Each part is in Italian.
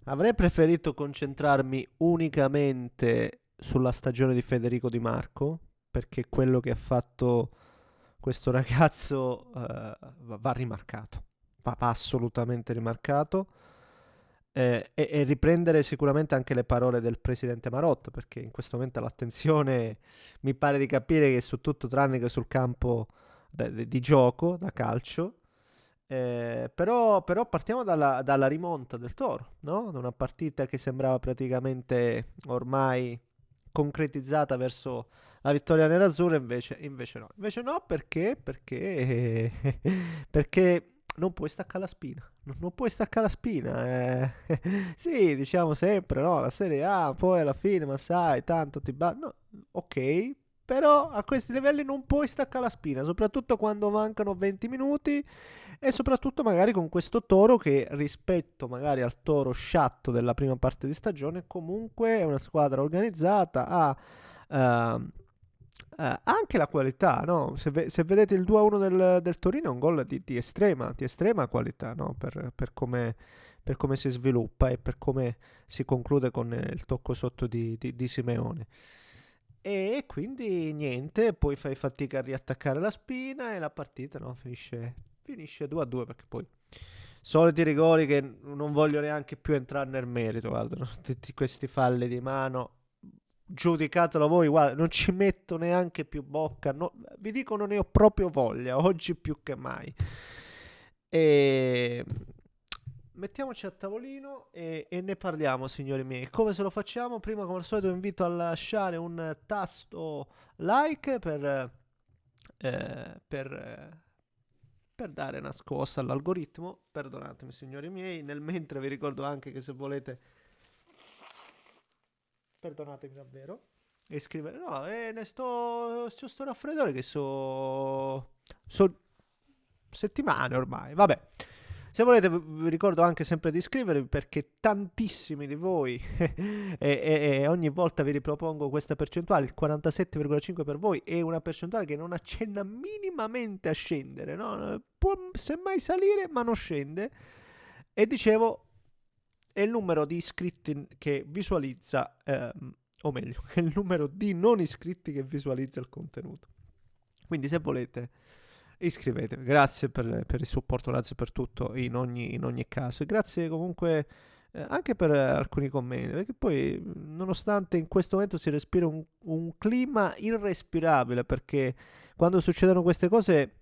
Avrei preferito concentrarmi unicamente sulla stagione di Federico Di Marco, perché quello che ha fatto questo ragazzo va rimarcato, va assolutamente rimarcato. E riprendere sicuramente anche le parole del presidente Marotta, perché in questo momento l'attenzione mi pare di capire che su tutto tranne che sul campo di gioco, da calcio. Però partiamo dalla rimonta del Toro, no? Da una partita che sembrava praticamente ormai concretizzata verso la vittoria nerazzurra, invece no. Invece no, perché? Perché non puoi staccare la spina. Non puoi staccare la spina. Sì, diciamo sempre, no? La Serie A, poi alla fine, ma sai, tanto no, ok, però a questi livelli non puoi staccare la spina, soprattutto quando mancano 20 minuti e soprattutto magari con questo Toro che rispetto magari al Toro sciatto della prima parte di stagione comunque è una squadra organizzata, ha ehm, anche la qualità, no? Se vedete il 2-1 del Torino è un gol di estrema qualità, no? Per come si sviluppa e per come si conclude con il tocco sotto di Simeone. E quindi niente, poi fai fatica a riattaccare la spina e la partita no, finisce 2-2 perché poi soliti rigori che non voglio neanche più entrare nel merito, guarda, no? Tutti questi falli di mano, giudicatelo voi, guarda, non ci metto neanche più bocca, vi dico non ne ho proprio voglia, oggi più che mai. E mettiamoci a tavolino e ne parliamo, signori miei. Come se lo facciamo? Prima, come al solito, vi invito a lasciare un tasto like eh, per, eh, per dare una scossa all'algoritmo. Perdonatemi, signori miei. Nel mentre vi ricordo anche che se volete, perdonatemi davvero, e scrivere. No, ne sto raffreddore che so settimane ormai. Vabbè. Se volete vi ricordo anche sempre di iscrivervi perché tantissimi di voi e ogni volta vi ripropongo questa percentuale, il 47,5 per voi è una percentuale che non accenna minimamente a scendere, no? Può semmai salire ma non scende. E dicevo, è il numero di iscritti che visualizza, o meglio, è il numero di non iscritti che visualizza il contenuto. Quindi se volete iscrivetevi. Grazie per il supporto, grazie per tutto in ogni caso. E grazie comunque anche per alcuni commenti, perché poi nonostante in questo momento si respira un clima irrespirabile, perché quando succedono queste cose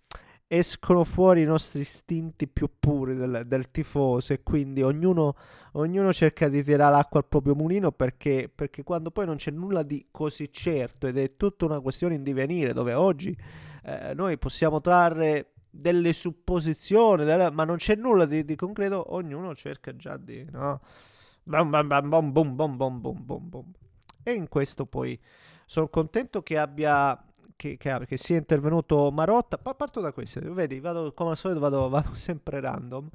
escono fuori i nostri istinti più puri del tifoso e quindi ognuno cerca di tirare l'acqua al proprio mulino perché quando poi non c'è nulla di così certo ed è tutta una questione in divenire dove oggi noi possiamo trarre delle supposizioni, ma non c'è nulla di concreto, ognuno cerca già di, no? Bam, bam, bam, bom, bom, bom, bom, bom, bom, bom. E in questo poi sono contento che sia intervenuto Marotta. Parto da questo, vedi, come al solito vado sempre random.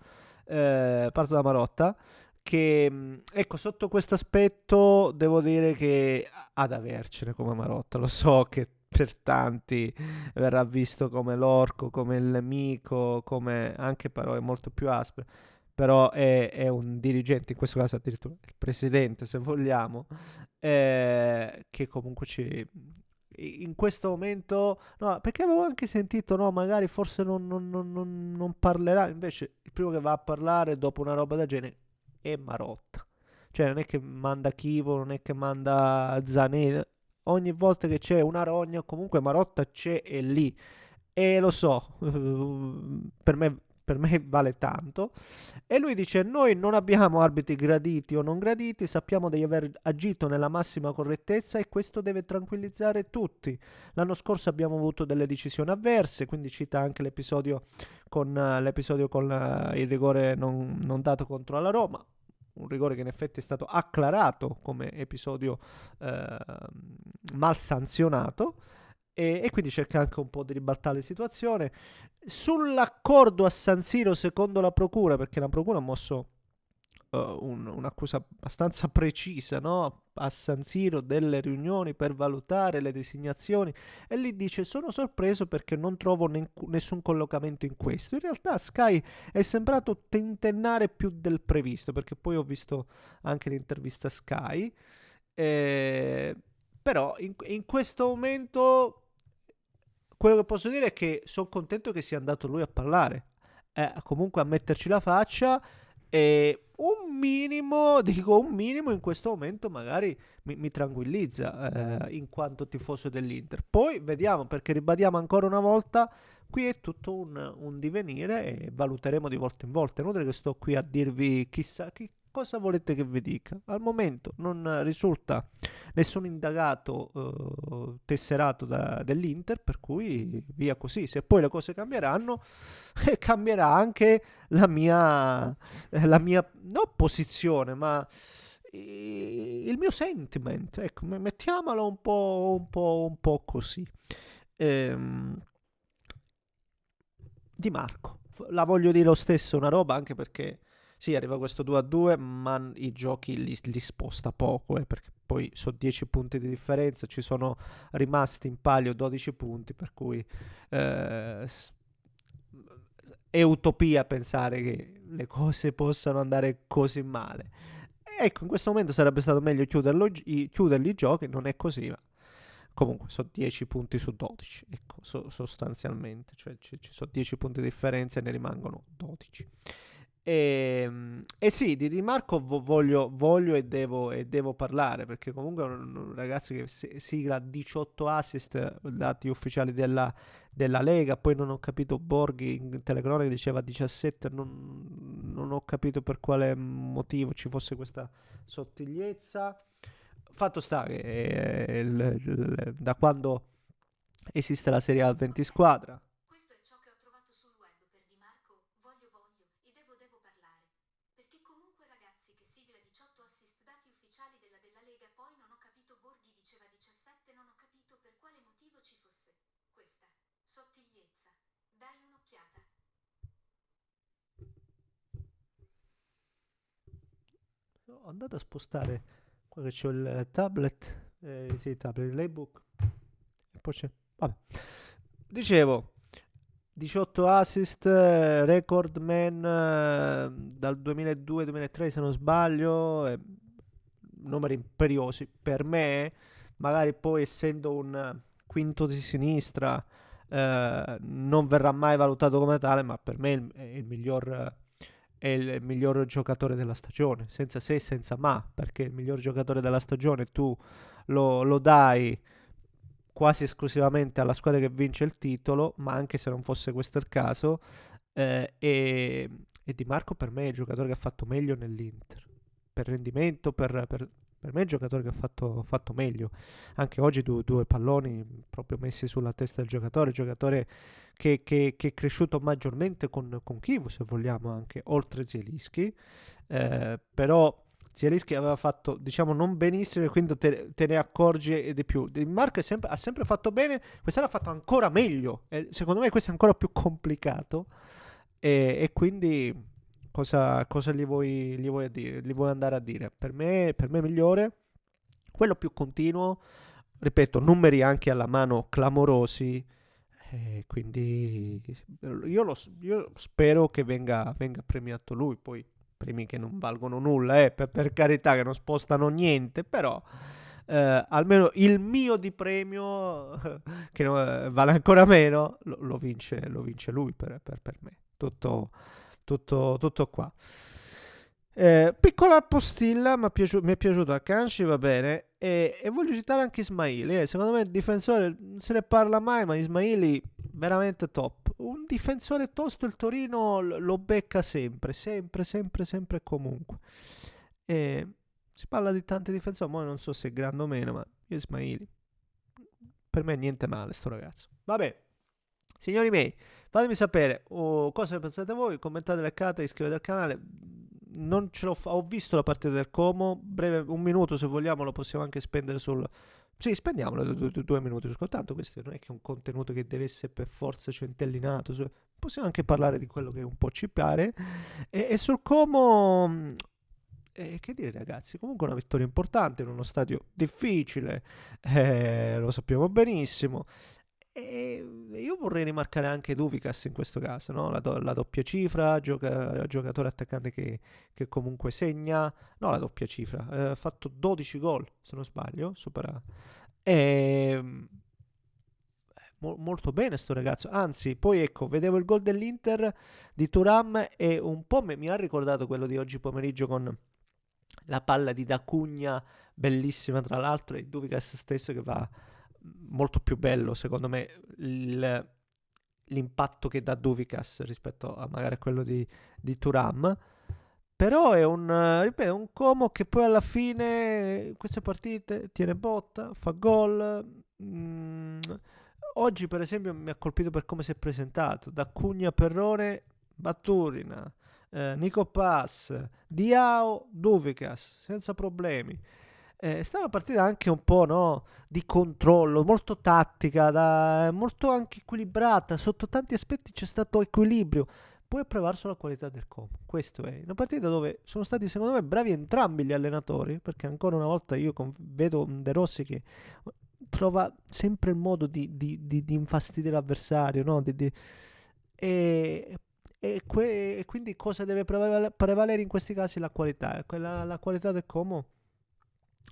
Parto da Marotta. Che ecco, sotto questo aspetto devo dire che ad avercene come Marotta. Lo so che per tanti verrà visto come l'orco, come il nemico, come anche parole molto più aspre. Però è un dirigente, in questo caso addirittura il presidente, se vogliamo, che comunque in questo momento, no, perché avevo anche sentito, no, magari forse non parlerà, invece il primo che va a parlare dopo una roba del genere è Marotta. Cioè non è che manda Chivo, non è che manda Zanè, ogni volta che c'è una rogna, comunque Marotta c'è e lì. E lo so, per me vale tanto. E lui dice: noi non abbiamo arbitri graditi o non graditi, sappiamo di aver agito nella massima correttezza e questo deve tranquillizzare tutti. L'anno scorso abbiamo avuto delle decisioni avverse, quindi cita anche l'episodio con il rigore non dato contro la Roma, un rigore che in effetti è stato acclarato come episodio eh, mal sanzionato e quindi cerca anche un po' di ribaltare la situazione. Sull'accordo a San Siro secondo la procura, perché la procura ha mosso un'accusa abbastanza precisa, no? A San Siro delle riunioni per valutare le designazioni, e lì dice sono sorpreso perché non trovo nessun collocamento in questo. In realtà Sky è sembrato tentennare più del previsto, perché poi ho visto anche l'intervista Sky, eh, però in questo momento quello che posso dire è che sono contento che sia andato lui a parlare, comunque a metterci la faccia, e un minimo, dico un minimo in questo momento magari mi tranquillizza, in quanto tifoso dell'Inter. Poi vediamo, perché ribadiamo ancora una volta, qui è tutto un divenire e valuteremo di volta in volta. È inutile che sto qui a dirvi chissà cosa volete che vi dica. Al momento non risulta nessun indagato tesserato dell'Inter, per cui via così. Se poi le cose cambieranno, cambierà anche la mia non posizione, ma il mio sentiment. Ecco, mettiamolo un po' così. Ehm, Di Marco, la voglio dire lo stesso una roba, anche perché sì, arriva questo 2-2, ma i giochi li sposta poco, perché poi sono 10 punti di differenza, ci sono rimasti in palio 12 punti, per cui eh, è utopia pensare che le cose possano andare così male. Ecco, in questo momento sarebbe stato meglio chiuderli i giochi, non è così, ma comunque sono 10 punti su 12, ecco, sostanzialmente, cioè ci sono 10 punti di differenza e ne rimangono 12. E sì, di Marco voglio e devo parlare, perché comunque è un ragazzo che sigla 18 assist, dati ufficiali della Lega. Poi non ho capito, Borghi in telecronaca diceva 17, non ho capito per quale motivo ci fosse questa sottigliezza. Fatto sta che da quando esiste la Serie A a 20 squadra. Questo è ciò che ho trovato sul web per Di Marco, voglio e devo parlare. Perché comunque ragazzi che sigla 18 assist dati ufficiali della Lega, poi non ho capito, Borghi diceva 17, non ho capito per quale motivo ci fosse questa sottigliezza. Dai un'occhiata. Ho andato a spostare qua che c'ho il tablet, sì, il tablet, l'ebook, e poi c'è, vabbè. Dicevo, 18 assist, record man, dal 2002-2003 se non sbaglio, numeri imperiosi per me. Magari poi, essendo un quinto di sinistra, non verrà mai valutato come tale, ma per me è il miglior giocatore della stagione, senza se e senza ma, perché il miglior giocatore della stagione tu lo dai quasi esclusivamente alla squadra che vince il titolo, ma anche se non fosse questo il caso, e Di Marco per me è il giocatore che ha fatto meglio nell'Inter, per rendimento, per me è il giocatore che ha fatto meglio. Anche oggi due palloni proprio messi sulla testa del giocatore che è cresciuto maggiormente con Kivu, se vogliamo, anche oltre Zielinski, però Zielinski aveva fatto, diciamo, non benissimo, e quindi te ne accorgi di più. Di Marco ha sempre fatto bene, quest'anno ha fatto ancora meglio, e secondo me questo è ancora più complicato, e quindi cosa gli vuoi andare a dire? Per me è migliore, quello più continuo, ripeto, numeri anche alla mano clamorosi, quindi io spero che venga premiato lui. Poi premi che non valgono nulla, per carità, che non spostano niente, però almeno il mio di premio, che vale ancora meno, lo vince lui per me. Tutto qua. Piccola postilla, mi è piaciuto Akanji, va bene, e voglio citare anche Ismaili. Secondo me il difensore non se ne parla mai, ma Ismaili veramente top. Un difensore tosto, il Torino lo becca sempre, sempre, sempre, sempre e comunque. E si parla di tanti difensori, ma non so se è grande o meno, ma io Ismaili, per me niente male sto ragazzo. Vabbè, signori miei, fatemi sapere cosa ne pensate voi, commentate, leccate, iscrivetevi al canale. Non ce l'ho ho visto la partita del Como, breve, un minuto se vogliamo lo possiamo anche spendere sul... Sì, spendiamolo 2 minuti, tanto questo non è che è un contenuto che deve essere per forza centellinato, possiamo anche parlare di quello che un po' ci pare. E sul Como, E che dire ragazzi, comunque una vittoria importante in uno stadio difficile, lo sappiamo benissimo. E io vorrei rimarcare anche Duvikas in questo caso, no? La doppia cifra, giocatore attaccante che comunque segna, no la doppia cifra, ha fatto 12 gol se non sbaglio, supera. E, molto bene sto ragazzo, anzi poi ecco, vedevo il gol dell'Inter di Thuram e un po' mi ha ricordato quello di oggi pomeriggio con la palla di D'Acugna, bellissima tra l'altro, e Duvikas stesso che va molto più bello secondo me l'impatto che dà Duvikas rispetto a magari a quello di Thuram. Però è ripeto, un Como che poi alla fine in queste partite tiene botta, fa gol. Oggi per esempio mi ha colpito per come si è presentato, da Cugna, Perrone, Batturina, Nico Pass, Diao, Duvikas, senza problemi. È stata una partita anche un po', no, di controllo, molto tattica, molto anche equilibrata. Sotto tanti aspetti c'è stato equilibrio. Poi ha prevalso la qualità del Como. Questo è una partita dove sono stati secondo me bravi entrambi gli allenatori, perché ancora una volta io vedo un De Rossi che trova sempre il modo di infastidire l'avversario, no? E quindi cosa deve prevalere in questi casi? La qualità. La qualità del Como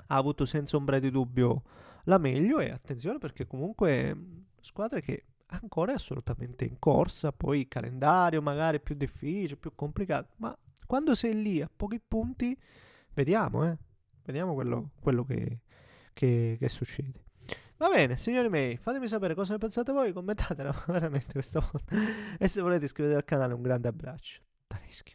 ha avuto senza ombra di dubbio la meglio, e attenzione perché comunque squadre che ancora è assolutamente in corsa, poi il calendario magari più difficile, più complicato, ma quando sei lì a pochi punti vediamo, vediamo quello che succede. Va bene, signori miei, fatemi sapere cosa ne pensate voi, commentatelo veramente questa volta. E se volete iscrivetevi al canale, un grande abbraccio da Rischio.